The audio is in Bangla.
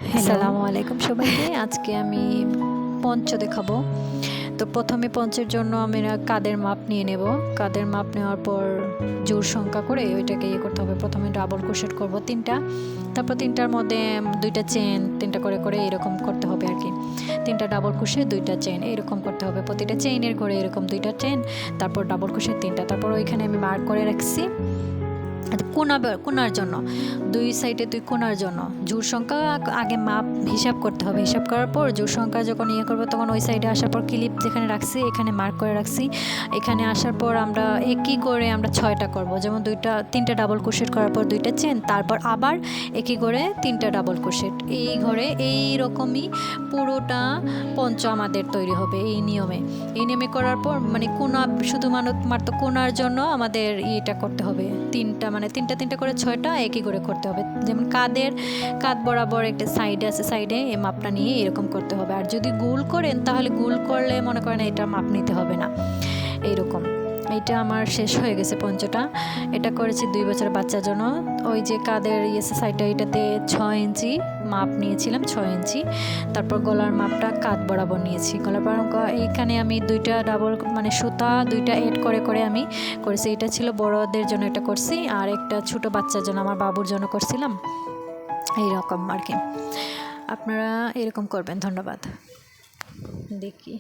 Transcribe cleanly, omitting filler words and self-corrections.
হ্যালো। আসসালামু আলাইকুম সবাইকে। আজকে আমি পঞ্চ দেখাবো। তো প্রথমে পঞ্চের জন্য আমি কাঁধের মাপ নিয়ে নেব। কাঁধের মাপ নেওয়ার পর জোড় সংখ্যা করে ওইটাকে করতে হবে। প্রথমে ডাবল ক্রোশেট করব 3টা, তারপর 3টার মধ্যে 2টা চেন 3টা করে করে এরকম করতে হবে আর কি। 3টা ডাবল ক্রোশেট 2টা চেন এরকম করতে হবে। প্রতিটা চেইনের ঘরে এরকম 2টা চেন, তারপর ডাবল ক্রোশেট 3টা। তারপর ওইখানে আমি মার্ক করে রাখছি কোণার জন্য, 2 সাইডে 2 কোণার জন্য জোড় সংখ্যা আগে মাপ হিসাব করতে হবে। হিসাব করার পর জোড় সংখ্যা যখন করবো তখন ওই সাইডে আসার পর ক্লিপ যেখানে রাখছি এখানে মার্ক করে রাখছি। এখানে আসার পর আমরা একই করে আমরা 6টা করব। যেমন 3টা ডাবল ক্রোশেট করার পর 2টা চেন, তারপর আবার একই করে 3টা ডাবল ক্রোশেট। এই ঘরে এই রকমই পুরোটা পঞ্চ আমাদের তৈরি হবে এই নিয়মে করার পর মানে কোণা শুধুমাত্র কোণার জন্য আমাদের এটা করতে হবে। তিনটা করে 6টা একই করে করতে হবে। যেমন কাঁধ বরাবর একটা সাইডে আছে, সাইডে এই মাপটা নিয়ে এরকম করতে হবে। আর যদি গোল করেন তাহলে গোল করলে মনে করেন এটা মাপ নিতে হবে না। এইরকম এইটা আমার শেষ হয়ে গেছে পঞ্চটা। এটা করেছি 2 বছরের বাচ্চার জন্য। ওই যে কাঁধের সাইডটা এটাতে 6 ইঞ্চি মাপ নিয়েছিলাম, 6 ইঞ্চি। তারপর গলার মাপটা কাঁধ বরাবর নিয়েছি। গলার বরাবর এইখানে আমি 2টা ডাবল সুতা 2টা এড করে করে আমি করেছি। এটা ছিল বড়দের জন্য এটা করছি, আর একটা ছোট বাচ্চার জন্য আমার বাবুর জন্য করছিলাম। এইরকম আর কি, আপনারা এরকম করবেন। ধন্যবাদ। দেখি